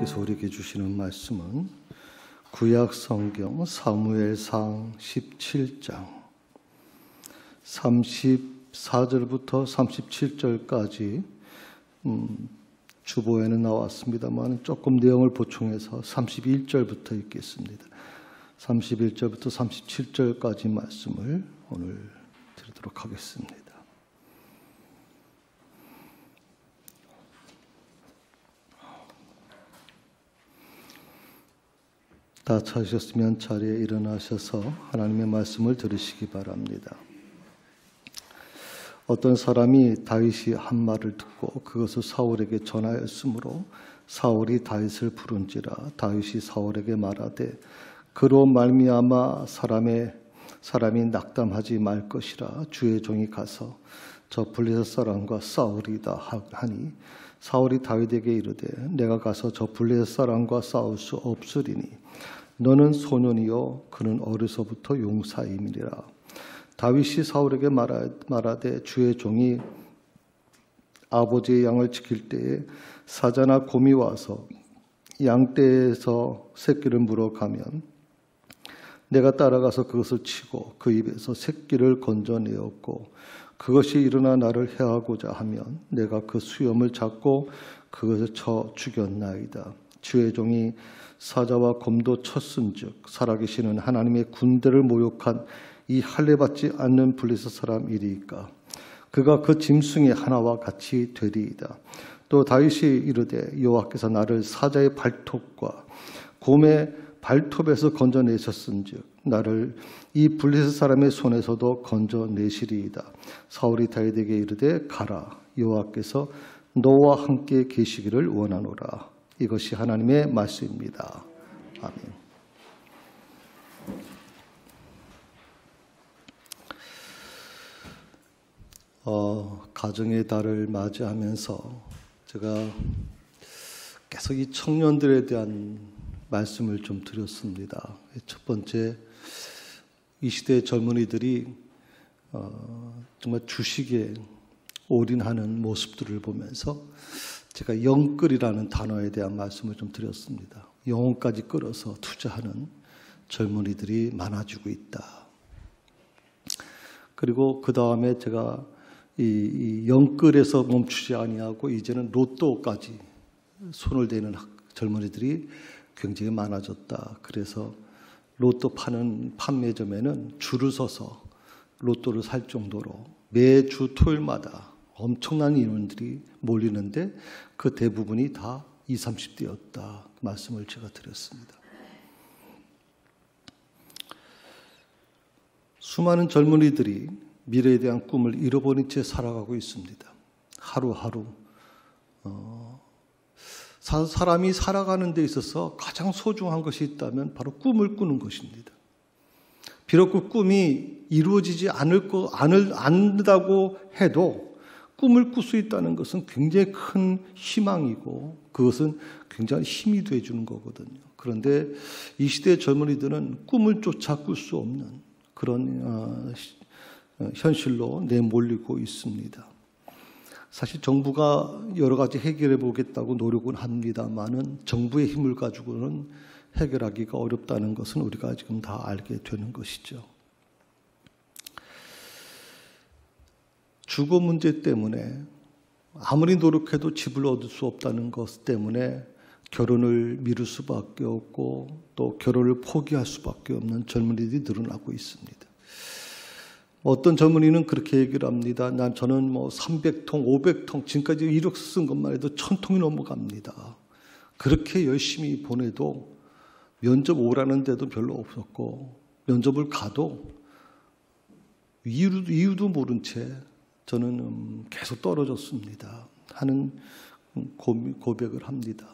하나님께서 우리에게 주시는 말씀은 구약 성경 사무엘상 17장 34절부터 37절까지 주보에는 나왔습니다만 조금 내용을 보충해서 31절부터 읽겠습니다. 31절부터 37절까지 말씀을 오늘 드리도록 하겠습니다. 다 찾으셨으면 자리에 일어나셔서 하나님의 말씀을 들으시기 바랍니다. 어떤 사람이 다윗이 한 말을 듣고 그것을 사울에게 전하였으므로 사울이 다윗을 부른지라. 다윗이 사울에게 말하되 그로 말미암아 사람이 낙담하지 말 것이라. 주의 종이 가서 저 블레셋 사람과 싸우리이다 하니 사울이 다윗에게 이르되 내가 가서 저 블레셋 사람과 싸울 수 없으리니 너는 소년이요 그는 어려서부터 용사임이니라. 다윗이 사울에게 말하되 주의 종이 아버지의 양을 지킬 때에 사자나 곰이 와서 양떼에서 새끼를 물어가면 내가 따라가서 그것을 치고 그 입에서 새끼를 건져내었고 그것이 일어나 나를 해하고자 하면 내가 그 수염을 잡고 그것을 쳐 죽였나이다. 주의 종이 사자와 곰도 쳤은즉 살아계시는 하나님의 군대를 모욕한 이 할례받지 않는 블레셋 사람이리이까. 그가 그 짐승의 하나와 같이 되리이다. 또 다윗이 이르되 여호와께서 나를 사자의 발톱과 곰의 발톱에서 건져내셨은즉 나를 이 블레셋 사람의 손에서도 건져내시리이다. 사울이 다윗에게 이르되 가라. 여호와께서 너와 함께 계시기를 원하노라. 이것이 하나님의 말씀입니다. 아멘. 가정의 달을 맞이하면서 제가 계속 이 청년들에 대한 말씀을 좀 드렸습니다. 첫 번째, 이 시대의 젊은이들이 정말 주식에 올인하는 모습들을 보면서 제가 영끌이라는 단어에 대한 말씀을 좀 드렸습니다. 영혼까지 끌어서 투자하는 젊은이들이 많아지고 있다. 그리고 그 다음에 제가 이 영끌에서 멈추지 아니하고 이제는 로또까지 손을 대는 젊은이들이 굉장히 많아졌다. 그래서 로또 파는 판매점에는 줄을 서서 로또를 살 정도로 매주 토요일마다 엄청난 인원들이 몰리는데 그 대부분이 다 20, 30대였다. 말씀을 제가 드렸습니다. 수많은 젊은이들이 미래에 대한 꿈을 잃어버린 채 살아가고 있습니다. 하루하루. 사람이 살아가는 데 있어서 가장 소중한 것이 있다면 바로 꿈을 꾸는 것입니다. 비록 그 꿈이 이루어지지 않는다고 해도 꿈을 꿀 수 있다는 것은 굉장히 큰 희망이고 그것은 굉장히 힘이 돼주는 거거든요. 그런데 이 시대의 젊은이들은 꿈을 쫓아 꿀 수 없는 그런 현실로 내몰리고 있습니다. 사실 정부가 여러 가지 해결해 보겠다고 노력은 합니다만은 정부의 힘을 가지고는 해결하기가 어렵다는 것은 우리가 지금 다 알게 되는 것이죠. 주거 문제 때문에 아무리 노력해도 집을 얻을 수 없다는 것 때문에 결혼을 미룰 수밖에 없고 또 결혼을 포기할 수밖에 없는 젊은이들이 늘어나고 있습니다. 어떤 젊은이는 그렇게 얘기를 합니다. 저는 300통, 500통, 지금까지 이력서 쓴 것만 해도 1000통이 넘어갑니다. 그렇게 열심히 보내도 면접 오라는 데도 별로 없었고 면접을 가도 이유도 모른 채 저는 계속 떨어졌습니다 하는 고백을 합니다.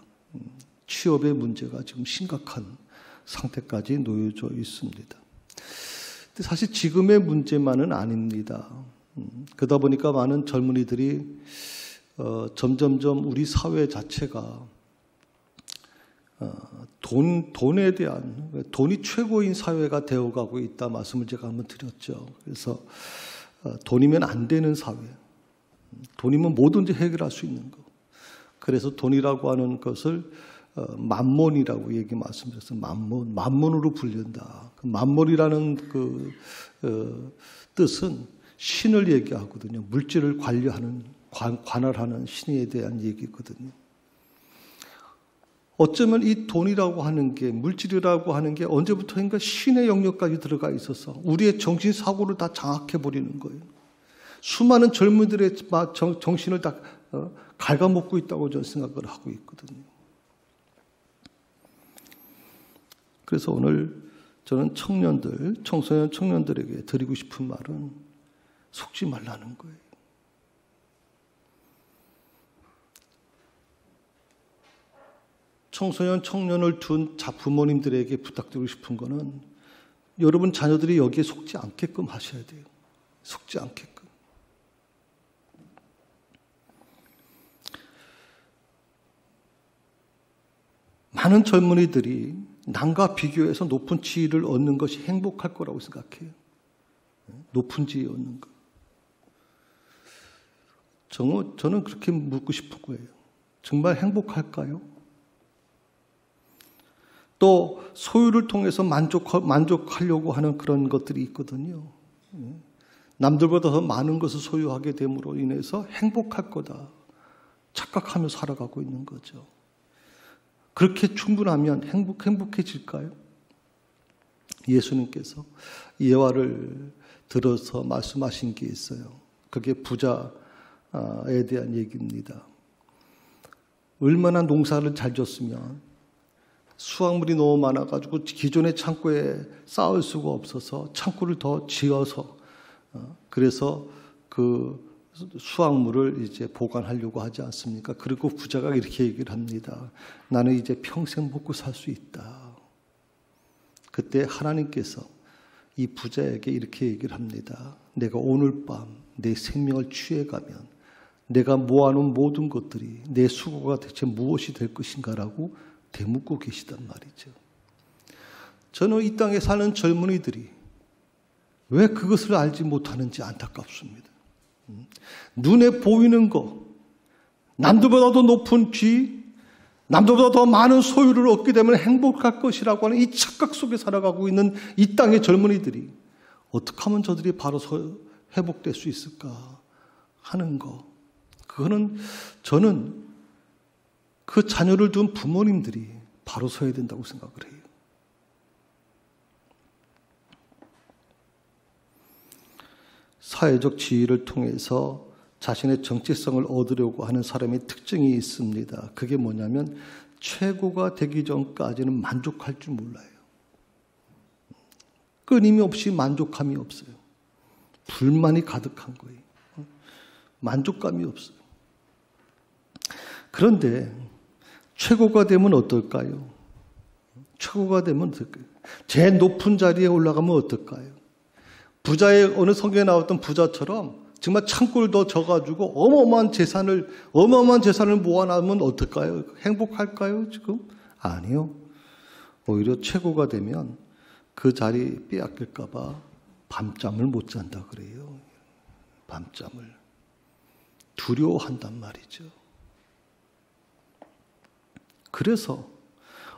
취업의 문제가 지금 심각한 상태까지 놓여져 있습니다. 근데 사실 지금의 문제만은 아닙니다. 그러다 보니까 많은 젊은이들이 점점점 우리 사회 자체가 돈에 대한 돈이 최고인 사회가 되어가고 있다 말씀을 제가 한번 드렸죠. 그래서 돈이면 안 되는 사회, 돈이면 뭐든지 해결할 수 있는 것. 그래서 돈이라고 하는 것을 만몬이라고 얘기 말씀드렸어요. 만몬으로 불린다. 만몬이라는 뜻은 신을 얘기하거든요. 물질을 관리하는, 관할하는 신에 대한 얘기거든요. 어쩌면 이 돈이라고 하는 게, 물질이라고 하는 게 언제부터인가 신의 영역까지 들어가 있어서 우리의 정신사고를 다 장악해버리는 거예요. 수많은 젊은들의 정신을 다 갉아먹고 있다고 저는 생각을 하고 있거든요. 그래서 오늘 저는 청소년 청년들에게 드리고 싶은 말은 속지 말라는 거예요. 청소년 청년을 둔 부모님들에게 부탁드리고 싶은 거는 여러분 자녀들이 여기에 속지 않게끔 하셔야 돼요. 속지 않게끔. 많은 젊은이들이 남과 비교해서 높은 지위를 얻는 것이 행복할 거라고 생각해요. 높은 지위 얻는 것. 저는 그렇게 묻고 싶은 거예요. 정말 행복할까요? 또 소유를 통해서 만족하려고 하는 그런 것들이 있거든요. 남들보다 더 많은 것을 소유하게 됨으로 인해서 행복할 거다 착각하며 살아가고 있는 거죠. 그렇게 충분하면 행복해질까요? 예수님께서 예화를 들어서 말씀하신 게 있어요. 그게 부자에 대한 얘기입니다. 얼마나 농사를 잘 졌으면 수확물이 너무 많아가지고 기존의 창고에 쌓을 수가 없어서 창고를 더 지어서 그래서 그 수확물을 이제 보관하려고 하지 않습니까? 그리고 부자가 이렇게 얘기를 합니다. 나는 이제 평생 먹고 살 수 있다. 그때 하나님께서 이 부자에게 이렇게 얘기를 합니다. 내가 오늘 밤 내 생명을 취해가면 내가 모아놓은 모든 것들이 내 수고가 대체 무엇이 될 것인가라고 되묻고 계시단 말이죠. 저는 이 땅에 사는 젊은이들이 왜 그것을 알지 못하는지 안타깝습니다. 눈에 보이는 것, 남들보다도 높은 쥐, 남들보다 더 많은 소유를 얻게 되면 행복할 것이라고 하는 이 착각 속에 살아가고 있는 이 땅의 젊은이들이 어떻게 하면 저들이 바로 회복될 수 있을까 하는 거. 그거는 저는 그 자녀를 둔 부모님들이 바로 서야 된다고 생각을 해요. 사회적 지위를 통해서 자신의 정체성을 얻으려고 하는 사람의 특징이 있습니다. 그게 뭐냐면 최고가 되기 전까지는 만족할 줄 몰라요. 끊임없이 만족함이 없어요. 불만이 가득한 거예요. 만족감이 없어요. 그런데 최고가 되면 어떨까요? 최고가 되면 어떨까요? 제일 높은 자리에 올라가면 어떨까요? 부자의 어느 성경에 나왔던 부자처럼 정말 창고를 더 져가지고 어마어마한 재산을 모아놓으면 어떨까요? 행복할까요? 지금? 아니요. 오히려 최고가 되면 그 자리 빼앗길까봐 밤잠을 못 잔다 그래요. 밤잠을. 두려워한단 말이죠. 그래서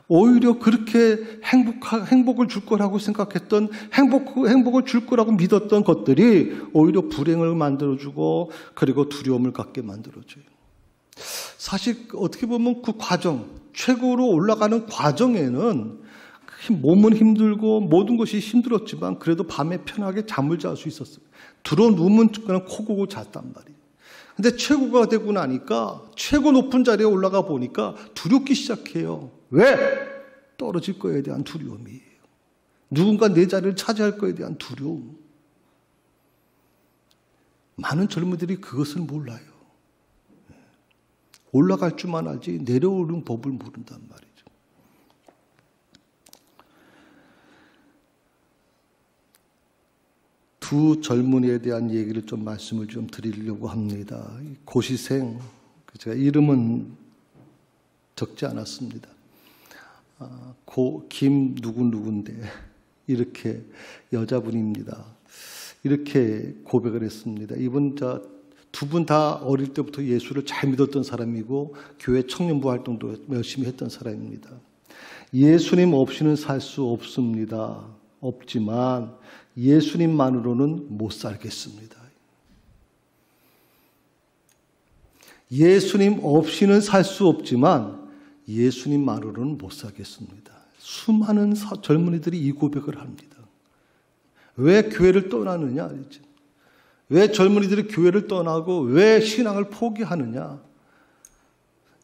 오히려 그렇게 행복을 줄 거라고 생각했던 행복을 줄 거라고 믿었던 것들이 오히려 불행을 만들어주고 그리고 두려움을 갖게 만들어줘요. 사실 어떻게 보면 그 과정, 최고로 올라가는 과정에는 몸은 힘들고 모든 것이 힘들었지만 그래도 밤에 편하게 잠을 잘 수 있었어요. 누우면 그냥 코 고고 잤단 말이에요. 근데 최고가 되고 나니까 최고 높은 자리에 올라가 보니까 두렵기 시작해요. 왜? 떨어질 거에 대한 두려움이에요. 누군가 내 자리를 차지할 거에 대한 두려움. 많은 젊은이들이 그것을 몰라요. 올라갈 줄만 알지 내려오는 법을 모른단 말이죠. 두 젊은이에 대한 얘기를 말씀을 드리려고 합니다. 고시생, 제가 이름은 적지 않았습니다. 김 누군데 이렇게 여자분입니다. 이렇게 고백을 했습니다. 이분 두 분 다 어릴 때부터 예수를 잘 믿었던 사람이고 교회 청년부 활동도 열심히 했던 사람입니다. 예수님 없이는 살 수 없습니다. 없지만 예수님만으로는 못 살겠습니다. 예수님 없이는 살 수 없지만 예수님만으로는 못 살겠습니다. 수많은 젊은이들이 이 고백을 합니다. 왜 교회를 떠나느냐? 왜 젊은이들이 교회를 떠나고 왜 신앙을 포기하느냐?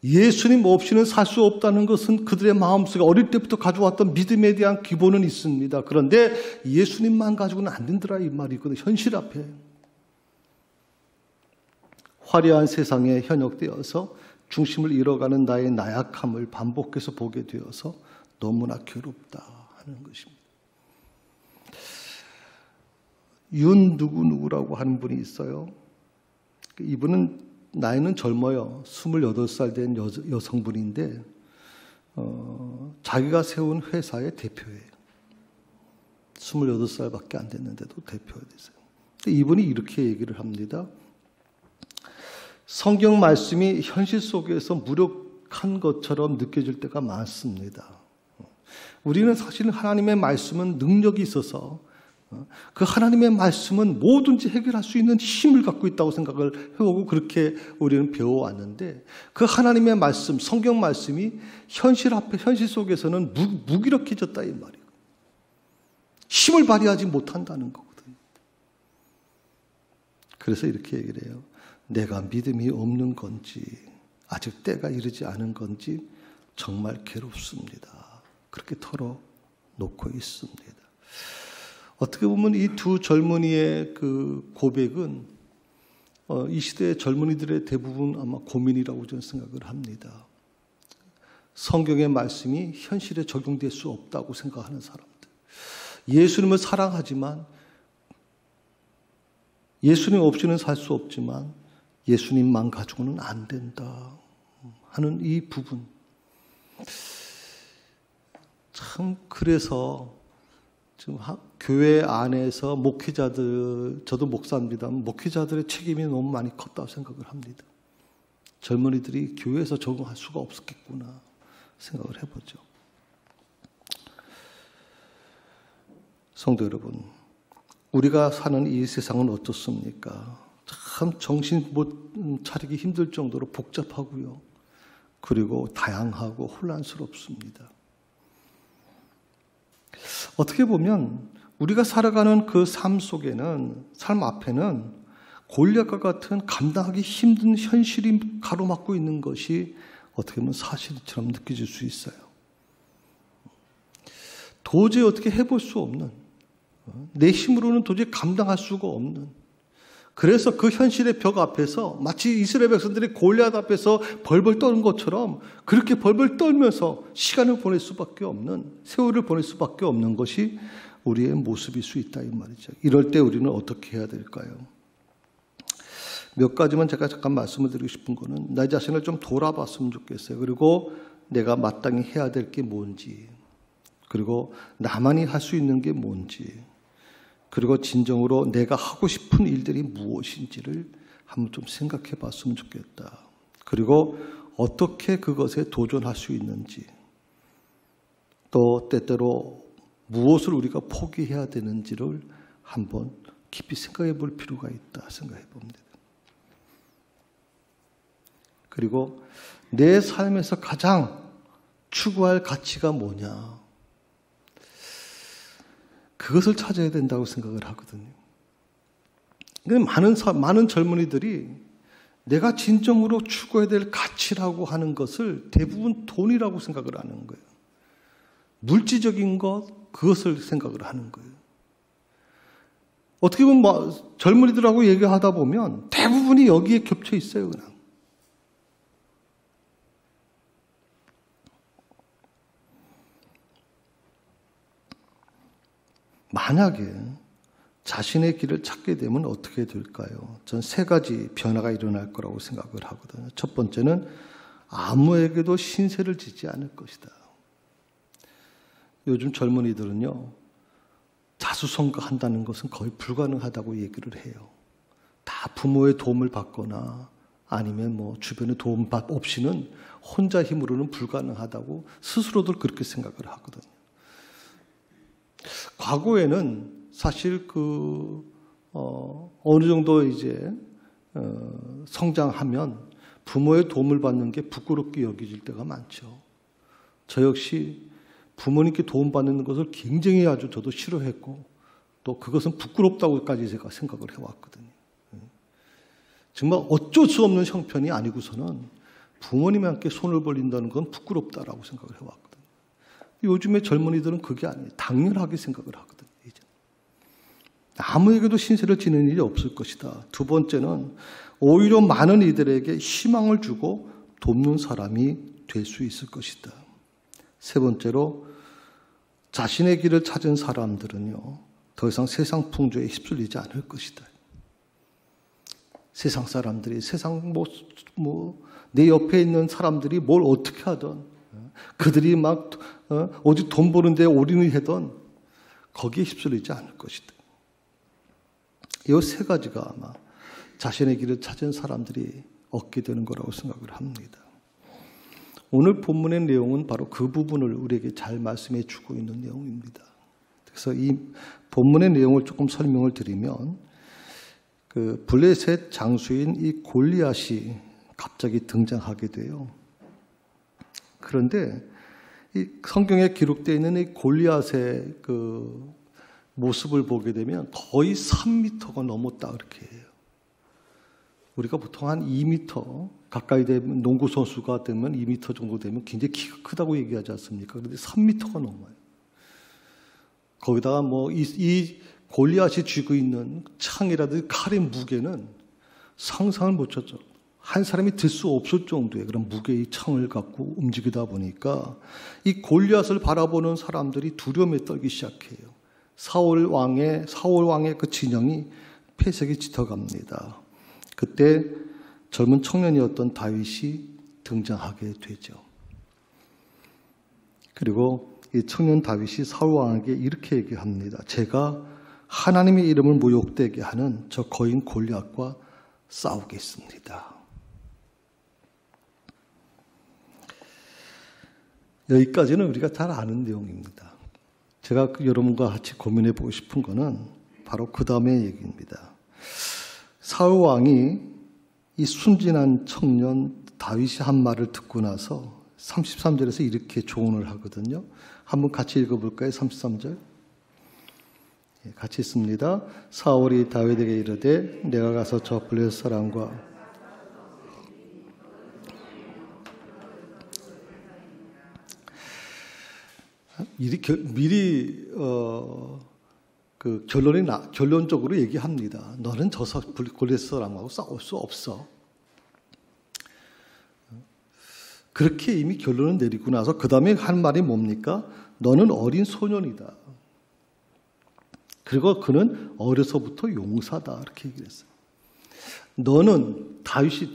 예수님 없이는 살 수 없다는 것은 그들의 마음속에 어릴 때부터 가져왔던 믿음에 대한 기본은 있습니다. 그런데 예수님만 가지고는 안 된다라 이 말이거든요. 현실 앞에. 화려한 세상에 현혹되어서 중심을 잃어가는 나의 나약함을 반복해서 보게 되어서 너무나 괴롭다 하는 것입니다. 윤 누구누구라고 하는 분이 있어요. 이분은 나이는 젊어요. 28살 된 여성분인데 자기가 세운 회사의 대표예요. 28살밖에 안 됐는데도 대표가 됐어요. 이분이 이렇게 얘기를 합니다. 성경 말씀이 현실 속에서 무력한 것처럼 느껴질 때가 많습니다. 우리는 사실 하나님의 말씀은 능력이 있어서 그 하나님의 말씀은 뭐든지 해결할 수 있는 힘을 갖고 있다고 생각을 해오고 그렇게 우리는 배워왔는데 그 하나님의 말씀, 성경 말씀이 현실 앞에, 현실 속에서는 무기력해졌다 이 말이에요. 힘을 발휘하지 못한다는 거거든요. 그래서 이렇게 얘기를 해요. 내가 믿음이 없는 건지 아직 때가 이르지 않은 건지 정말 괴롭습니다. 그렇게 털어놓고 있습니다. 어떻게 보면 이 두 젊은이의 그 고백은 이 시대의 젊은이들의 대부분 아마 고민이라고 저는 생각을 합니다. 성경의 말씀이 현실에 적용될 수 없다고 생각하는 사람들. 예수님을 사랑하지만 예수님 없이는 살 수 없지만 예수님만 가지고는 안 된다 하는 이 부분. 참 그래서 지금 교회 안에서 목회자들, 저도 목사입니다만 목회자들의 책임이 너무 많이 컸다고 생각을 합니다. 젊은이들이 교회에서 적응할 수가 없었겠구나 생각을 해보죠. 성도 여러분, 우리가 사는 이 세상은 어떻습니까? 참 정신 못 차리기 힘들 정도로 복잡하고요. 그리고 다양하고 혼란스럽습니다. 어떻게 보면 우리가 살아가는 그 삶 속에는, 삶 앞에는 골리앗과 같은 감당하기 힘든 현실이 가로막고 있는 것이 어떻게 보면 사실처럼 느껴질 수 있어요. 도저히 어떻게 해볼 수 없는, 내 힘으로는 도저히 감당할 수가 없는, 그래서 그 현실의 벽 앞에서 마치 이스라엘 백성들이 골리앗 앞에서 벌벌 떠는 것처럼 그렇게 벌벌 떨면서 시간을 보낼 수밖에 없는, 세월을 보낼 수밖에 없는 것이 우리의 모습일 수 있다 이 말이죠. 이럴 때 우리는 어떻게 해야 될까요? 몇 가지만 제가 잠깐 말씀을 드리고 싶은 거는 나 자신을 좀 돌아봤으면 좋겠어요. 그리고 내가 마땅히 해야 될 게 뭔지, 그리고 나만이 할 수 있는 게 뭔지, 그리고 진정으로 내가 하고 싶은 일들이 무엇인지를 한번 좀 생각해 봤으면 좋겠다. 그리고 어떻게 그것에 도전할 수 있는지, 또 때때로 무엇을 우리가 포기해야 되는지를 한번 깊이 생각해 볼 필요가 있다 생각해 봅니다. 그리고 내 삶에서 가장 추구할 가치가 뭐냐, 그것을 찾아야 된다고 생각을 하거든요. 많은 젊은이들이 내가 진정으로 추구해야 될 가치라고 하는 것을 대부분 돈이라고 생각을 하는 거예요. 물질적인 것, 그것을 생각을 하는 거예요. 어떻게 보면 젊은이들하고 얘기하다 보면 대부분이 여기에 겹쳐 있어요, 그냥. 만약에 자신의 길을 찾게 되면 어떻게 될까요? 전 세 가지 변화가 일어날 거라고 생각을 하거든요. 첫 번째는 아무에게도 신세를 지지 않을 것이다. 요즘 젊은이들은요, 자수성가한다는 것은 거의 불가능하다고 얘기를 해요. 다 부모의 도움을 받거나 아니면 뭐 주변의 도움 없이는 혼자 힘으로는 불가능하다고 스스로들 그렇게 생각을 하거든요. 과거에는 사실 어느 정도 이제 성장하면 부모의 도움을 받는 게 부끄럽게 여겨질 때가 많죠. 저 역시 부모님께 도움받는 것을 굉장히 아주 저도 싫어했고 또 그것은 부끄럽다고까지 제가 생각을 해왔거든요. 정말 어쩔 수 없는 형편이 아니고서는 부모님한테 손을 벌린다는 건 부끄럽다라고 생각을 해왔거든요. 요즘의 젊은이들은 그게 아니에요. 당연하게 생각을 하거든요. 이제. 아무에게도 신세를 지는 일이 없을 것이다. 두 번째는 오히려 많은 이들에게 희망을 주고 돕는 사람이 될 수 있을 것이다. 세 번째로 자신의 길을 찾은 사람들은요, 더 이상 세상 풍조에 휩쓸리지 않을 것이다. 세상 사람들이, 세상 내 옆에 있는 사람들이 뭘 어떻게 하든, 그들이 막 어디 돈 버는 데 올인을 하든 거기에 휩쓸리지 않을 것이다. 이 세 가지가 아마 자신의 길을 찾은 사람들이 얻게 되는 거라고 생각을 합니다. 오늘 본문의 내용은 바로 그 부분을 우리에게 잘 말씀해 주고 있는 내용입니다. 그래서 이 본문의 내용을 조금 설명을 드리면 그 블레셋 장수인 이 골리앗이 갑자기 등장하게 돼요. 그런데 이 성경에 기록되어 있는 이 골리앗의 그 모습을 보게 되면 거의 3m가 넘었다 그렇게 해요. 우리가 보통 한 2m 가까이 되면 농구 선수가 되면 2m 정도 되면 굉장히 키가 크다고 얘기하지 않습니까? 그런데 3m가 넘어요. 거기다가 뭐 이 골리앗이 쥐고 있는 창이라든지 칼의 무게는 상상을 못 쳤죠. 한 사람이 들 수 없을 정도의 그런 무게의 창을 갖고 움직이다 보니까 이 골리앗을 바라보는 사람들이 두려움에 떨기 시작해요. 사울 왕의 그 진영이 폐색이 짙어갑니다. 그때 젊은 청년이었던 다윗이 등장하게 되죠. 그리고 이 청년 다윗이 사울 왕에게 이렇게 얘기합니다. 제가 하나님의 이름을 모욕되게 하는 저 거인 골리앗과 싸우겠습니다. 여기까지는 우리가 잘 아는 내용입니다. 제가 여러분과 같이 고민해 보고 싶은 거는 바로 그 다음의 얘기입니다. 사울 왕이 이 순진한 청년 다윗이 한 말을 듣고 나서 33절에서 이렇게 조언을 하거든요. 한번 같이 읽어볼까요? 33절. 같이 읽습니다. 사울이 다윗에게 이르되 내가 가서 저 블레셋 사람과 미리 그 결론적으로 얘기합니다. 너는 저 블레셋 사람하고 싸울 수 없어. 그렇게 이미 결론을 내리고 나서 그 다음에 한 말이 뭡니까? 너는 어린 소년이다. 그리고 그는 어려서부터 용사다. 이렇게 얘기를 했어요. 너는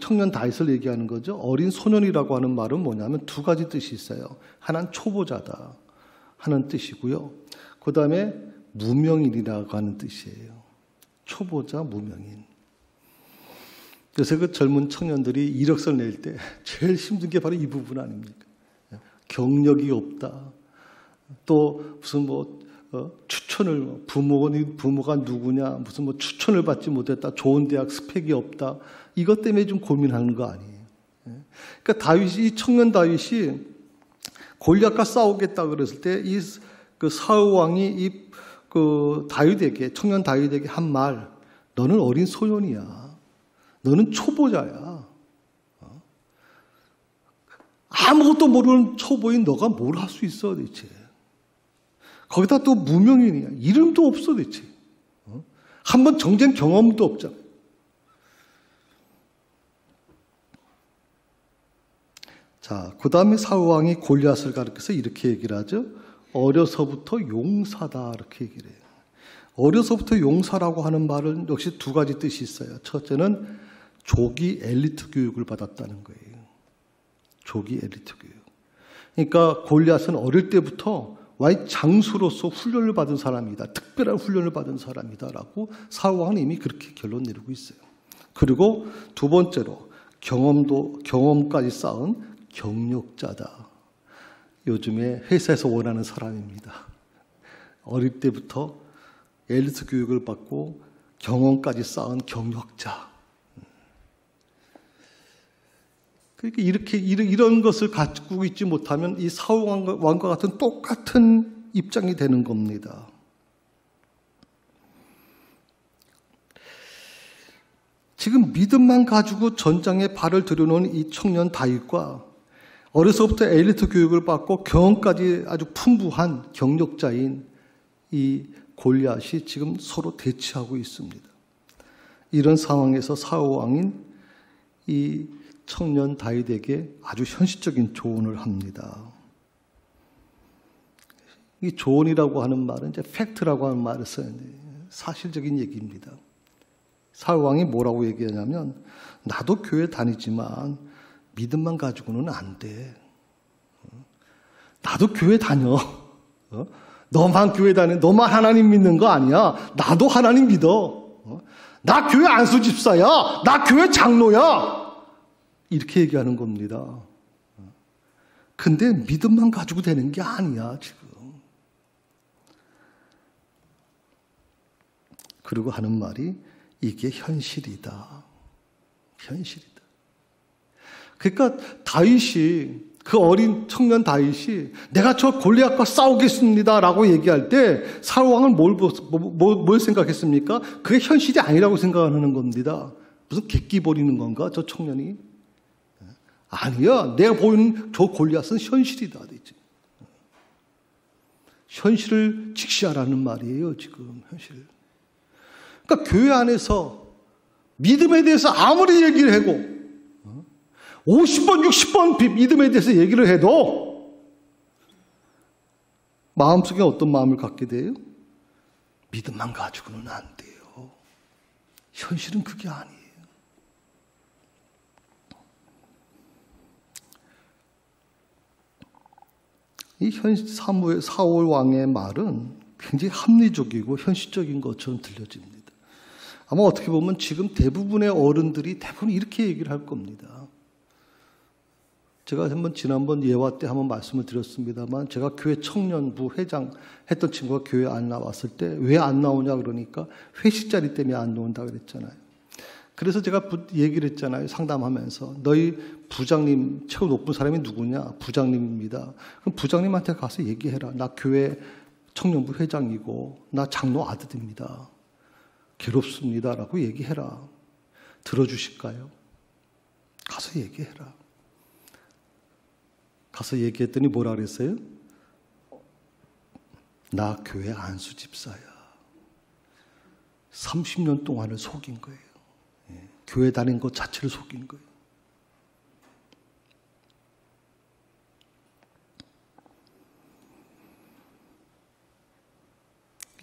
청년 다윗을 얘기하는 거죠. 어린 소년이라고 하는 말은 뭐냐면 두 가지 뜻이 있어요. 하나는 초보자다 하는 뜻이고요. 그 다음에 무명인이라고 하는 뜻이에요. 초보자, 무명인. 그래서 그 젊은 청년들이 이력서를 낼 때 제일 힘든 게 바로 이 부분 아닙니까? 경력이 없다. 또 무슨 추천을 부모가 누구냐 무슨 추천을 받지 못했다. 좋은 대학 스펙이 없다. 이것 때문에 좀 고민하는 거 아니에요. 그러니까 이 청년 다윗이 골리앗과 싸우겠다 그랬을 때 그 사울 왕이 청년 다윗에게 한 말, 너는 어린 소년이야. 너는 초보자야. 아무것도 모르는 초보인 너가 뭘 할 수 있어 대체. 거기다 또 무명인이야. 이름도 없어 대체. 한번 정쟁 경험도 없잖아. 자, 그 다음에 사울 왕이 골리앗을 가리켜서 이렇게 얘기를 하죠. 어려서부터 용사다 이렇게 얘기를 해요. 어려서부터 용사라고 하는 말은 역시 두 가지 뜻이 있어요. 첫째는 조기 엘리트 교육을 받았다는 거예요. 조기 엘리트 교육. 그러니까 골리앗은 어릴 때부터 장수로서 훈련을 받은 사람이다. 특별한 훈련을 받은 사람이다라고 사울 왕은 이미 그렇게 결론 내리고 있어요. 그리고 두 번째로 경험까지 쌓은 경력자다. 요즘에 회사에서 원하는 사람입니다. 어릴 때부터 엘리트 교육을 받고 경험까지 쌓은 경력자. 그러니까 이런 것을 가지고 있지 못하면 이 사울 왕과 같은 똑같은 입장이 되는 겁니다. 지금 믿음만 가지고 전장에 발을 들여놓은 이 청년 다윗과 어려서부터 엘리트 교육을 받고 경험까지 아주 풍부한 경력자인 이 골리앗이 지금 서로 대치하고 있습니다. 이런 상황에서 사울 왕인 이 청년 다윗에게 아주 현실적인 조언을 합니다. 이 조언이라고 하는 말은 이제 팩트라고 하는 말을 써는데 사실적인 얘기입니다. 사울 왕이 뭐라고 얘기하냐면 나도 교회 다니지만 믿음만 가지고는 안 돼. 나도 교회 다녀. 너만 교회 다녀. 너만 하나님 믿는 거 아니야. 나도 하나님 믿어. 나 교회 안수 집사야. 나 교회 장로야. 이렇게 얘기하는 겁니다. 근데 믿음만 가지고 되는 게 아니야, 지금. 그리고 하는 말이 이게 현실이다. 현실이다. 그러니까 다윗이 그 어린 청년 다윗이 내가 저 골리앗과 싸우겠습니다라고 얘기할 때 사울 왕은 뭘 생각했습니까? 그게 현실이 아니라고 생각하는 겁니다. 무슨 객기 버리는 건가 저 청년이? 아니야. 내가 보이는 저 골리앗은 현실이다. 현실을 직시하라는 말이에요. 지금 현실. 그러니까 교회 안에서 믿음에 대해서 아무리 얘기를 하고 50번, 60번 믿음에 대해서 얘기를 해도 마음속에 어떤 마음을 갖게 돼요? 믿음만 가지고는 안 돼요. 현실은 그게 아니에요. 이 사울 왕의 말은 굉장히 합리적이고 현실적인 것처럼 들려집니다. 아마 어떻게 보면 지금 대부분의 어른들이 대부분 이렇게 얘기를 할 겁니다. 제가 지난번 예화 때 한번 말씀을 드렸습니다만 제가 교회 청년부 회장 했던 친구가 교회 안 나왔을 때 왜 안 나오냐 그러니까 회식 자리 때문에 안 나온다 그랬잖아요. 그래서 제가 얘기를 했잖아요. 상담하면서 너희 부장님 최고 높은 사람이 누구냐? 부장님입니다. 그럼 부장님한테 가서 얘기해라. 나 교회 청년부 회장이고 나 장로 아들입니다. 괴롭습니다. 라고 얘기해라. 들어주실까요? 가서 얘기해라. 가서 얘기했더니 뭐라 그랬어요? 나 교회 안수 집사야. 30년 동안을 속인 거예요. 교회 다닌 것 자체를 속인 거예요.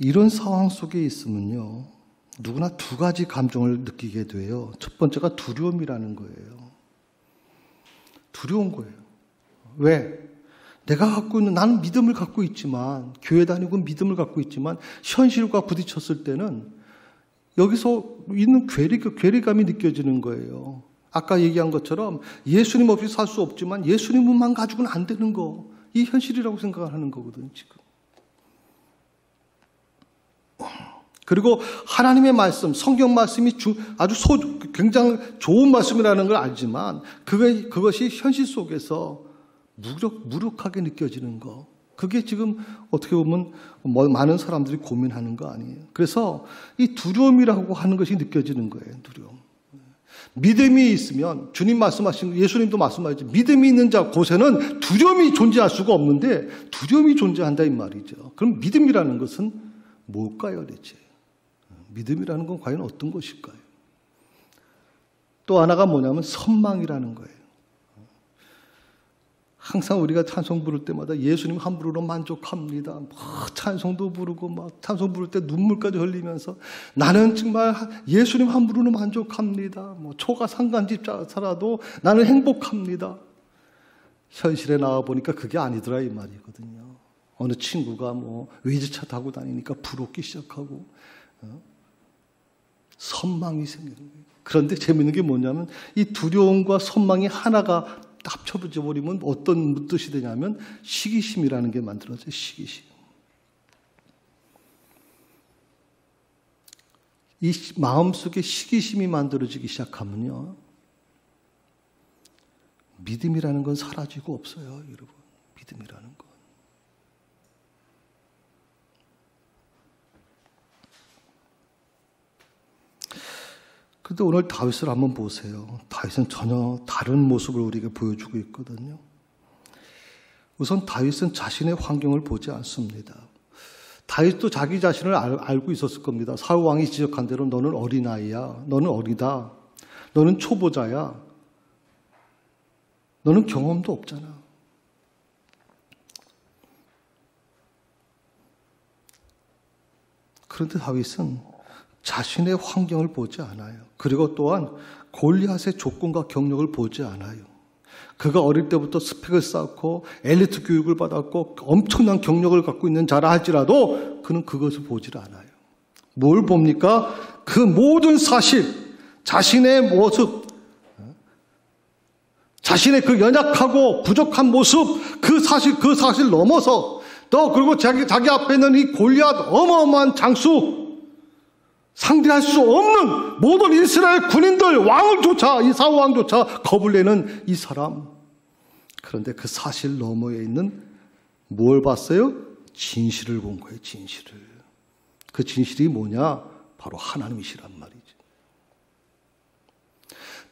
이런 상황 속에 있으면요, 누구나 두 가지 감정을 느끼게 돼요. 첫 번째가 두려움이라는 거예요. 두려운 거예요. 왜? 내가 갖고 있는, 나는 믿음을 갖고 있지만, 교회 다니고 믿음을 갖고 있지만, 현실과 부딪혔을 때는 여기서 있는 괴리감이 느껴지는 거예요. 아까 얘기한 것처럼 예수님 없이 살 수 없지만 예수님만 가지고는 안 되는 거. 이 현실이라고 생각하는 거거든, 지금. 그리고 하나님의 말씀, 성경 말씀이 아주 굉장히 좋은 말씀이라는 걸 알지만 그것이 현실 속에서 무력하게 느껴지는 거. 그게 지금 어떻게 보면 많은 사람들이 고민하는 거 아니에요. 그래서 이 두려움이라고 하는 것이 느껴지는 거예요. 두려움. 믿음이 있으면 주님 말씀하신, 예수님도 말씀하셨죠. 믿음이 있는 자 곳에는 두려움이 존재할 수가 없는데 두려움이 존재한다 이 말이죠. 그럼 믿음이라는 것은 뭘까요, 대체? 믿음이라는 건 과연 어떤 것일까요? 또 하나가 뭐냐면 선망이라는 거예요. 항상 우리가 찬송 부를 때마다 예수님 한 부르러 만족합니다. 찬송도 부르고 막 찬송 부를 때 눈물까지 흘리면서 나는 정말 예수님 한 부르러 만족합니다. 초가 상간집사라도 나는 행복합니다. 현실에 나와 보니까 그게 아니더라 이 말이거든요. 어느 친구가 외제차 타고 다니니까 부럽기 시작하고 선망이 생기는 거예요. 그런데 재밌는 게 뭐냐면 이 두려움과 선망이 하나가 합쳐져 버리면 어떤 뜻이 되냐면 시기심이라는 게 만들어져요. 시기심. 이 마음속에 시기심이 만들어지기 시작하면요, 믿음이라는 건 사라지고 없어요, 여러분. 믿음이라는 건. 그런데 오늘 다윗을 한번 보세요. 다윗은 전혀 다른 모습을 우리에게 보여주고 있거든요. 우선 다윗은 자신의 환경을 보지 않습니다. 다윗도 자기 자신을 알고 있었을 겁니다. 사울 왕이 지적한 대로 너는 어린아이야. 너는 어리다. 너는 초보자야. 너는 경험도 없잖아. 그런데 다윗은 자신의 환경을 보지 않아요. 그리고 또한 골리앗의 조건과 경력을 보지 않아요. 그가 어릴 때부터 스펙을 쌓고 엘리트 교육을 받았고 엄청난 경력을 갖고 있는 자라 할지라도 그는 그것을 보질 않아요. 뭘 봅니까? 그 모든 사실, 자신의 모습, 자신의 그 연약하고 부족한 모습, 그 사실 넘어서 또 그리고 자기 앞에 있는 이 골리앗 어마어마한 장수, 상대할 수 없는 모든 이스라엘 군인들, 왕을조차, 이 사울 왕조차 겁을 내는 이 사람. 그런데 그 사실 너머에 있는 뭘 봤어요? 진실을 본 거예요, 진실을. 그 진실이 뭐냐? 바로 하나님이시란 말이죠.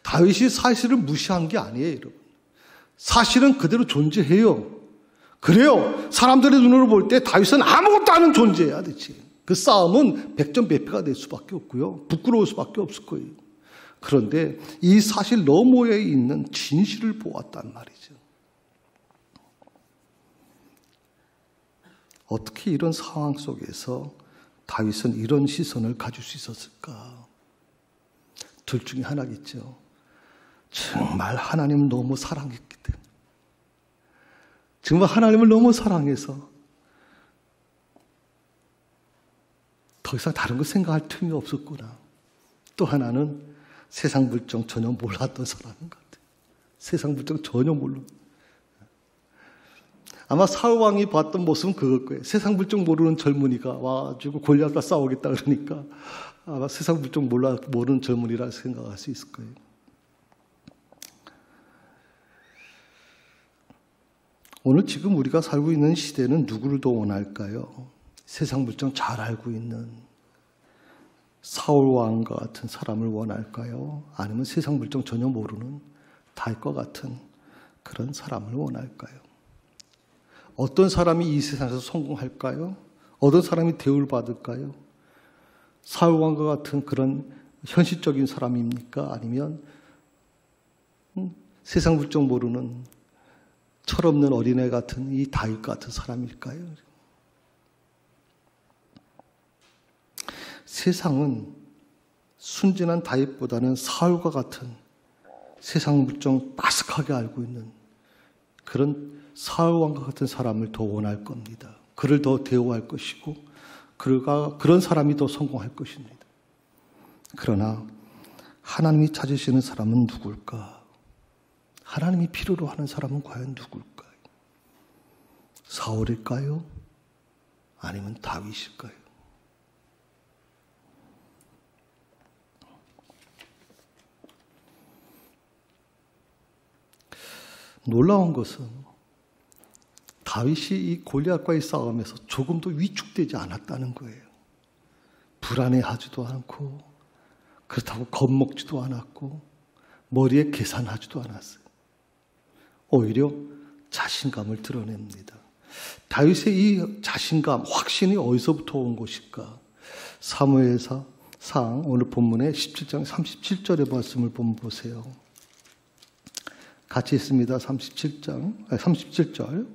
다윗이 사실을 무시한 게 아니에요, 여러분. 사실은 그대로 존재해요. 그래요. 사람들의 눈으로 볼 때 다윗은 아무것도 아닌 존재야, 대체. 그 싸움은 백전백패가 될 수밖에 없고요. 부끄러울 수밖에 없을 거예요. 그런데 이 사실 너머에 있는 진실을 보았단 말이죠. 어떻게 이런 상황 속에서 다윗은 이런 시선을 가질 수 있었을까? 둘 중에 하나겠죠. 정말 하나님을 너무 사랑했기 때문에. 정말 하나님을 너무 사랑해서 더 이상 다른 거 생각할 틈이 없었구나. 또 하나는 세상 물정 전혀 몰랐던 사람인 것 같아요. 세상 물정 전혀 몰라. 아마 사울 왕이 봤던 모습은 그걸 거예요. 세상 물정 모르는 젊은이가 와가지고 골리앗과 싸우겠다 그러니까 아마 세상 물정 모르는 젊은이라 생각할 수 있을 거예요. 오늘 지금 우리가 살고 있는 시대는 누구를 더 원할까요? 세상 물정 잘 알고 있는 사울 왕과 같은 사람을 원할까요? 아니면 세상 물정 전혀 모르는 다윗과 같은 그런 사람을 원할까요? 어떤 사람이 이 세상에서 성공할까요? 어떤 사람이 대우를 받을까요? 사울 왕과 같은 그런 현실적인 사람입니까? 아니면 세상 물정 모르는 철없는 어린애 같은 이 다윗 같은 사람일까요? 세상은 순진한 다윗보다는 사울과 같은 세상 물정 빠삭하게 알고 있는 그런 사울 왕과 같은 사람을 더 원할 겁니다. 그를 더 대우할 것이고 그런 사람이 더 성공할 것입니다. 그러나 하나님이 찾으시는 사람은 누굴까? 하나님이 필요로 하는 사람은 과연 누굴까요? 사울일까요? 아니면 다윗일까요? 놀라운 것은 다윗이 이 골리앗과의 싸움에서 조금도 위축되지 않았다는 거예요. 불안해하지도 않고 그렇다고 겁먹지도 않았고 머리에 계산하지도 않았어요. 오히려 자신감을 드러냅니다. 다윗의 이 자신감, 확신이 어디서부터 온 것일까? 사무엘상 오늘 본문의 17장 37절의 말씀을 보면 보세요. 같이 있습니다. 37절.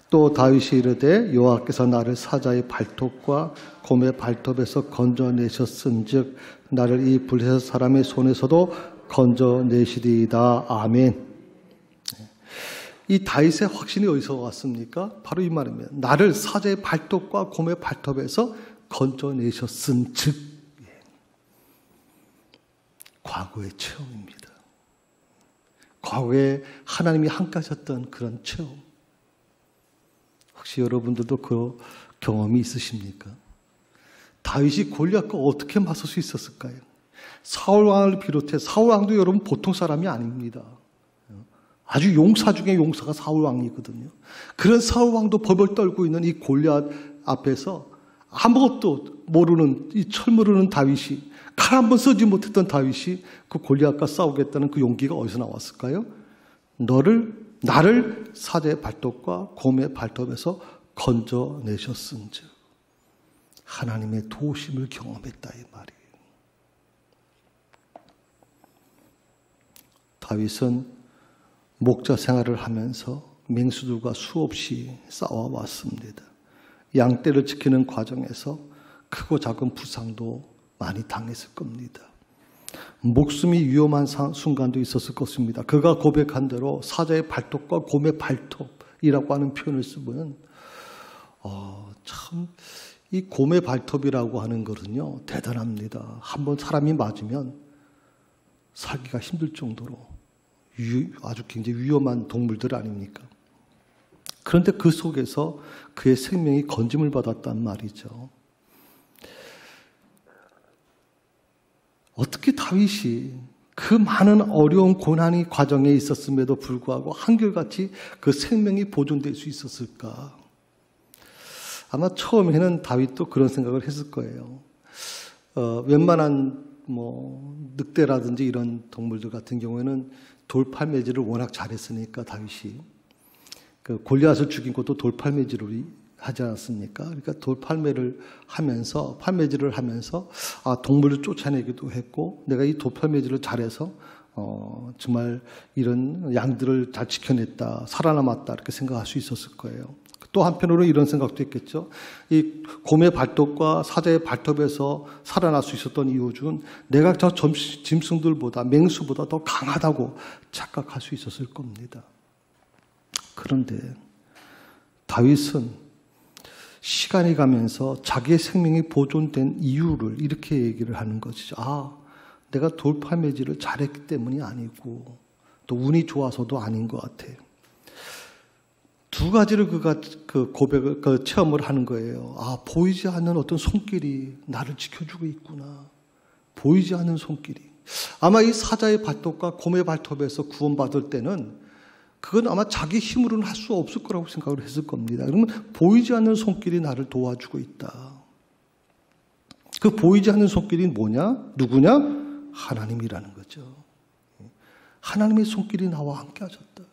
또 다윗이 이르되 여호와께서 나를 사자의 발톱과 곰의 발톱에서 건져내셨은즉 나를 이 블레셋 사람의 손에서도 건져내시리이다. 아멘. 이 다윗의 확신이 어디서 왔습니까? 바로 이 말입니다. 나를 사자의 발톱과 곰의 발톱에서 건져내셨은즉. 과거의 체험입니다. 과거에 하나님이 함께하셨던 그런 체험. 혹시 여러분들도 그 경험이 있으십니까? 다윗이 골리앗과 어떻게 맞설 수 있었을까요? 사울왕을 비롯해 사울왕도 여러분 보통 사람이 아닙니다. 아주 용사 중에 용사가 사울왕이거든요. 그런 사울왕도 벌벌 떨고 있는 이 골리앗 앞에서 아무것도 모르는 이 철모르는 다윗이, 칼 한 번 쓰지 못했던 다윗이 그 골리앗과 싸우겠다는 그 용기가 어디서 나왔을까요? 나를 사자의 발톱과 곰의 발톱에서 건져내셨은즉 하나님의 도우심을 경험했다 이 말이에요. 다윗은 목자 생활을 하면서 맹수들과 수없이 싸워왔습니다. 양떼를 지키는 과정에서 크고 작은 부상도 많이 당했을 겁니다. 목숨이 위험한 순간도 있었을 것입니다. 그가 고백한 대로 사자의 발톱과 곰의 발톱이라고 하는 표현을 쓰면 참 이 곰의 발톱이라고 하는 것은요 대단합니다. 한번 사람이 맞으면 살기가 힘들 정도로 아주 굉장히 위험한 동물들 아닙니까? 그런데 그 속에서 그의 생명이 건짐을 받았단 말이죠. 어떻게 다윗이 그 많은 어려운 고난의 과정에 있었음에도 불구하고 한결같이 그 생명이 보존될 수 있었을까? 아마 처음에는 다윗도 그런 생각을 했을 거예요. 웬만한 늑대라든지 이런 동물들 같은 경우에는 돌팔매질을 워낙 잘했으니까 다윗이 그 골리앗을 죽인 것도 돌팔매질로 하지 않았습니까? 그러니까 돌팔매를 하면서 팔매질을 하면서 동물을 쫓아내기도 했고 내가 이 돌팔매질을 잘해서 정말 이런 양들을 잘 지켜냈다, 살아남았다 이렇게 생각할 수 있었을 거예요. 또 한편으로 이런 생각도 했겠죠. 이 곰의 발톱과 사자의 발톱에서 살아날 수 있었던 이유 중 내가 저 짐승들보다 맹수보다 더 강하다고 착각할 수 있었을 겁니다. 그런데 다윗은 시간이 가면서 자기의 생명이 보존된 이유를 이렇게 얘기를 하는 것이죠. 내가 돌팔매질을 잘했기 때문이 아니고 또 운이 좋아서도 아닌 것 같아. 두 가지를 그가 고백을 체험을 하는 거예요. 보이지 않는 어떤 손길이 나를 지켜주고 있구나. 보이지 않는 손길이. 아마 이 사자의 발톱과 곰의 발톱에서 구원받을 때는 그건 아마 자기 힘으로는 할 수 없을 거라고 생각을 했을 겁니다. 그러면 보이지 않는 손길이 나를 도와주고 있다. 그 보이지 않는 손길이 뭐냐? 누구냐? 하나님이라는 거죠. 하나님의 손길이 나와 함께 하셨다.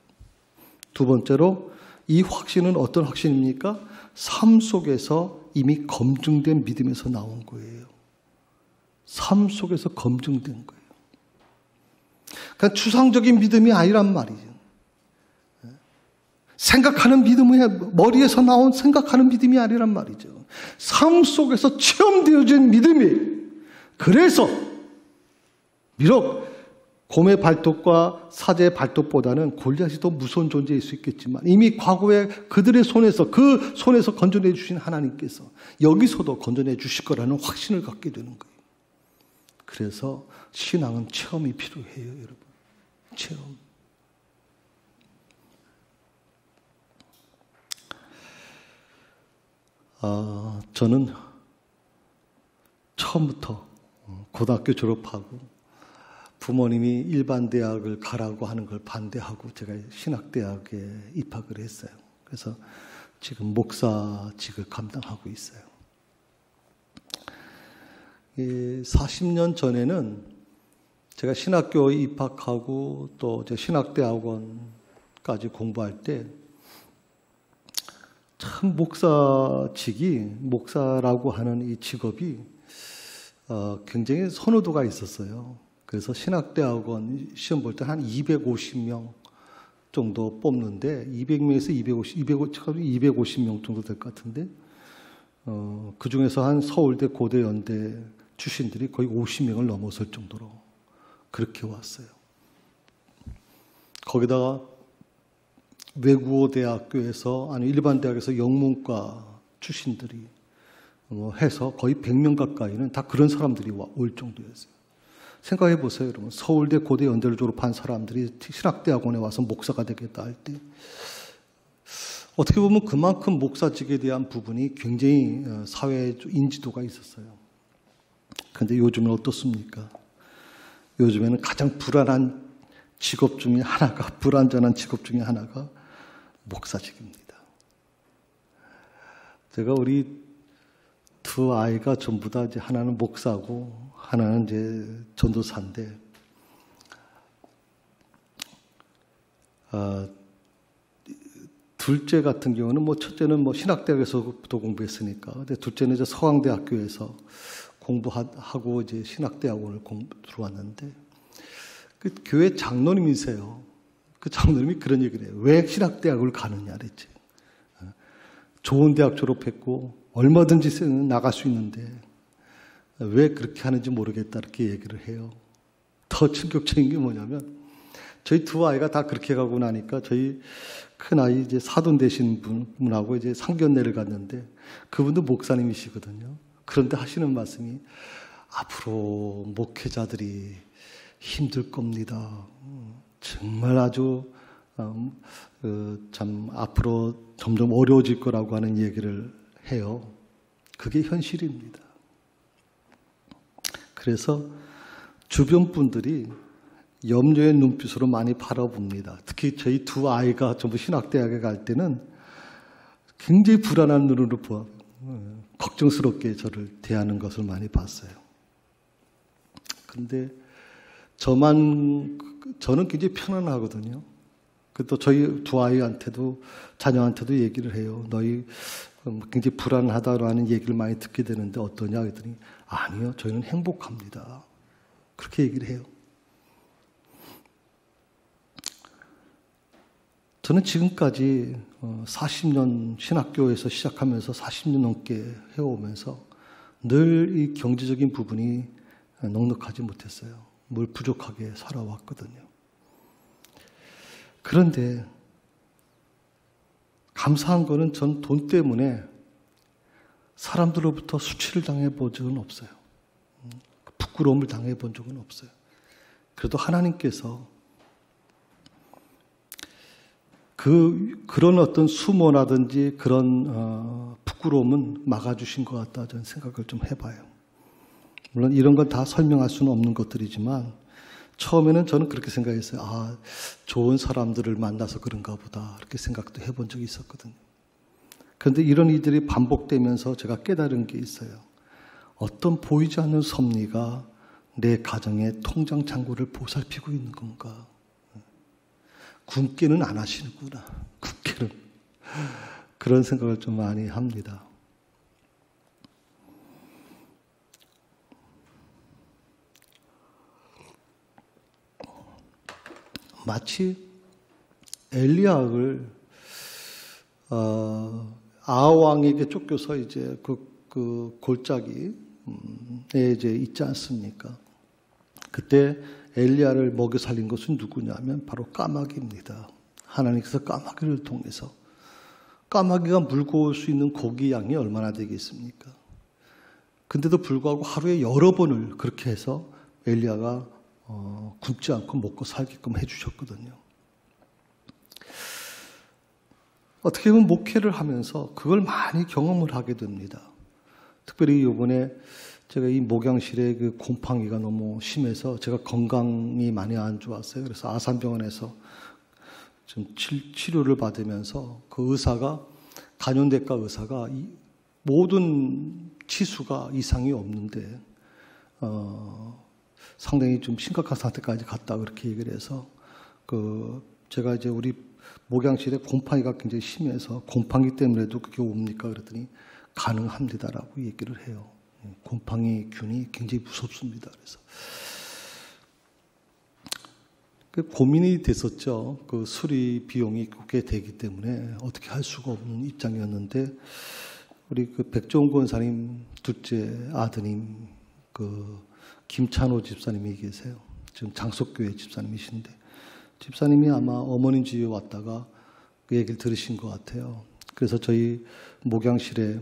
두 번째로 이 확신은 어떤 확신입니까? 삶 속에서 이미 검증된 믿음에서 나온 거예요. 삶 속에서 검증된 거예요. 그러니까 추상적인 믿음이 아니란 말이죠. 생각하는 믿음이 머리에서 나온 생각하는 믿음이 아니란 말이죠. 삶 속에서 체험되어진 믿음이. 그래서 비록 곰의 발톱과 사자의 발톱보다는 골리앗이 더 무서운 존재일 수 있겠지만 이미 과거에 그들의 손에서 그 손에서 건져내 주신 하나님께서 여기서도 건져내 주실 거라는 확신을 갖게 되는 거예요. 그래서 신앙은 체험이 필요해요, 여러분. 체험. 저는 처음부터 고등학교 졸업하고 부모님이 일반 대학을 가라고 하는 걸 반대하고 제가 신학대학에 입학을 했어요. 그래서 지금 목사직을 감당하고 있어요. 40년 전에는 제가 신학교에 입학하고 또 신학대학원까지 공부할 때 참 목사라고 하는 이 직업이 굉장히 선호도가 있었어요. 그래서 신학대학원 시험 볼 때 한 250명 정도 뽑는데 200명에서 250명 정도 될 것 같은데 그 중에서 한 서울대, 고대, 연대 출신들이 거의 50명을 넘어설 정도로 그렇게 왔어요. 거기다가 외국어 대학교에서 아니 일반 대학에서 영문과 출신들이 해서 거의 100명 가까이는 다 그런 사람들이 올 정도였어요. 생각해 보세요, 여러분. 서울대, 고대, 연대를 졸업한 사람들이 신학대학원에 와서 목사가 되겠다 할 때 어떻게 보면 그만큼 목사직에 대한 부분이 굉장히 사회 인지도가 있었어요. 그런데 요즘은 어떻습니까? 요즘에는 가장 불안한 직업 중에 하나가, 불안전한 직업 중에 하나가 목사직입니다. 제가 우리 두 아이가 전부 다 이제 하나는 목사고 하나는 이제 전도사인데, 둘째 같은 경우는 첫째는 신학대학에서부터 공부했으니까, 근데 둘째는 이제 서강대학교에서 공부하고 이제 신학대학원을 들어왔는데, 그 교회 장로님이세요. 그 장로님이 그런 얘기를 해요. 왜 신학대학을 가느냐 그랬지. 좋은 대학 졸업했고 얼마든지 나갈 수 있는데 왜 그렇게 하는지 모르겠다 이렇게 얘기를 해요. 더 충격적인 게 뭐냐면 저희 두 아이가 다 그렇게 가고 나니까 저희 큰 아이 이제 사돈 되신 분하고 이제 상견례를 갔는데 그분도 목사님이시거든요. 그런데 하시는 말씀이 앞으로 목회자들이 힘들 겁니다. 정말 아주 참 앞으로 점점 어려워질 거라고 하는 얘기를 해요. 그게 현실입니다. 그래서 주변 분들이 염려의 눈빛으로 많이 바라봅니다. 특히 저희 두 아이가 전부 신학대학에 갈 때는 굉장히 불안한 눈으로 걱정스럽게 저를 대하는 것을 많이 봤어요. 그런데 저는 굉장히 편안하거든요. 또 저희 두 아이한테도, 자녀한테도 얘기를 해요. 너희 굉장히 불안하다라는 얘기를 많이 듣게 되는데 어떠냐 했더니 아니요, 저희는 행복합니다. 그렇게 얘기를 해요. 저는 지금까지 40년 신학교에서 시작하면서 40년 넘게 해오면서 늘 이 경제적인 부분이 넉넉하지 못했어요. 뭘 부족하게 살아왔거든요. 그런데 감사한 거는 전 돈 때문에 사람들로부터 수치를 당해본 적은 없어요. 부끄러움을 당해본 적은 없어요. 그래도 하나님께서 그런 어떤 수모라든지 그런 부끄러움은 막아주신 것 같다 저는 생각을 좀 해봐요. 물론 이런 건 다 설명할 수는 없는 것들이지만 처음에는 저는 그렇게 생각했어요. 아, 좋은 사람들을 만나서 그런가 보다 이렇게 생각도 해본 적이 있었거든요. 그런데 이런 일들이 반복되면서 제가 깨달은 게 있어요. 어떤 보이지 않는 섭리가 내 가정의 통장 잔고를 보살피고 있는 건가. 굶게는 안 하시는구나. 굶게는. 그런 생각을 좀 많이 합니다. 마치 엘리야를 아하왕에게 쫓겨서 이제 그 골짜기에 이제 있지 않습니까? 그때 엘리야를 먹여 살린 것은 누구냐면 바로 까마귀입니다. 하나님께서 까마귀를 통해서, 까마귀가 물고 올 수 있는 고기 양이 얼마나 되겠습니까? 근데도 불구하고 하루에 여러 번을 그렇게 해서 엘리야가 굶지 않고 먹고 살게끔 해주셨거든요. 어떻게 보면 목회를 하면서 그걸 많이 경험을 하게 됩니다. 특별히 이번에 제가 이 목양실에 그 곰팡이가 너무 심해서 제가 건강이 많이 안 좋았어요. 그래서 아산병원에서 좀 치료를 받으면서 그 의사가, 간염대과 의사가 이 모든 치수가 이상이 없는데 상당히 좀 심각한 상태까지 갔다 그렇게 얘기를 해서 제가 이제 우리 목양실에 곰팡이가 굉장히 심해서 곰팡이 때문에도 그게 옵니까? 그랬더니 가능합니다라고 얘기를 해요. 곰팡이 균이 굉장히 무섭습니다. 그래서 고민이 됐었죠. 그 수리 비용이 꽤 되기 때문에 어떻게 할 수가 없는 입장이었는데 우리 그 백종원 권사님 둘째 아드님 김찬호 집사님이 계세요. 지금 장속교회 집사님이신데 집사님이 아마 어머님 집에 왔다가 그 얘기를 들으신 것 같아요. 그래서 저희 목양실에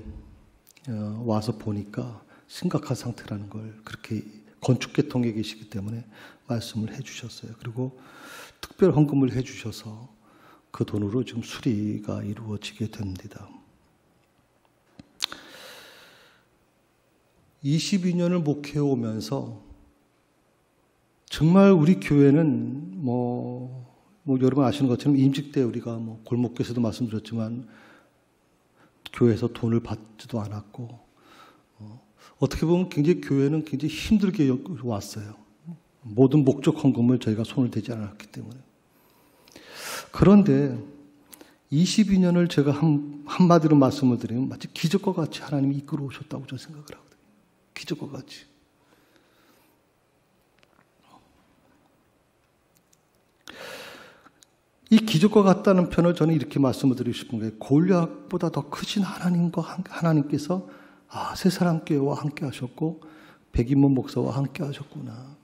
와서 보니까 심각한 상태라는 걸 그렇게 건축계통에 계시기 때문에 말씀을 해주셨어요. 그리고 특별 헌금을 해주셔서 그 돈으로 지금 수리가 이루어지게 됩니다. 22년을 목회해 오면서 정말 우리 교회는 여러분 아시는 것처럼 임직 때 우리가 골목교에서도 말씀드렸지만 교회에서 돈을 받지도 않았고 어떻게 보면 굉장히 교회는 굉장히 힘들게 왔어요. 모든 목적 헌금을 저희가 손을 대지 않았기 때문에. 그런데 22년을 제가 한마디로 말씀을 드리면 마치 기적과 같이 하나님이 이끌어 오셨다고 저는 생각을 하거든요. 기적과 같이. 이 기적과 같다는 편을 저는 이렇게 말씀을 드리고 싶은 거예요. 골리앗보다 더 크신 하나님께서 새 사람교회와 함께 하셨고 백인문 목사와 함께 하셨구나.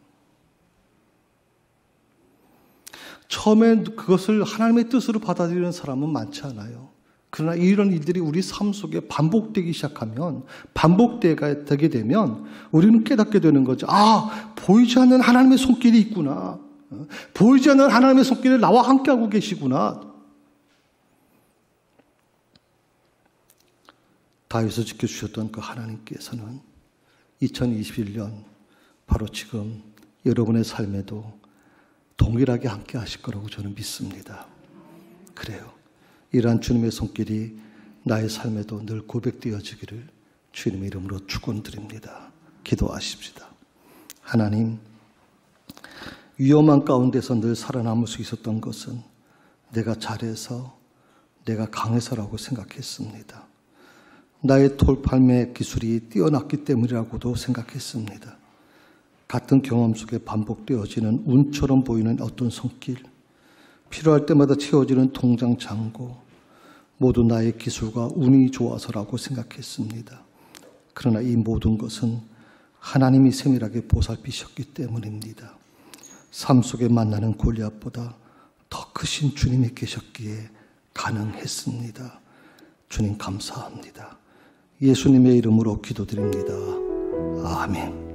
처음엔 그것을 하나님의 뜻으로 받아들이는 사람은 많지 않아요. 그러나 이런 일들이 우리 삶 속에 반복되기 시작하면, 반복되게 되면 우리는 깨닫게 되는 거죠. 보이지 않는 하나님의 손길이 있구나. 보이지 않는 하나님의 손길을 나와 함께하고 계시구나. 다윗을 지켜주셨던 그 하나님께서는 2021년 바로 지금 여러분의 삶에도 동일하게 함께 하실 거라고 저는 믿습니다. 그래요. 이러한 주님의 손길이 나의 삶에도 늘 고백되어지기를 주님의 이름으로 축원드립니다. 기도하십시다. 하나님, 위험한 가운데서 늘 살아남을 수 있었던 것은 내가 잘해서, 내가 강해서라고 생각했습니다. 나의 돌팔매 기술이 뛰어났기 때문이라고도 생각했습니다. 같은 경험 속에 반복되어지는 운처럼 보이는 어떤 손길, 필요할 때마다 채워지는 통장 잔고, 모두 나의 기술과 운이 좋아서라고 생각했습니다. 그러나 이 모든 것은 하나님이 세밀하게 보살피셨기 때문입니다. 삶 속에 만나는 골리앗보다 더 크신 주님이 계셨기에 가능했습니다. 주님 감사합니다. 예수님의 이름으로 기도드립니다. 아멘.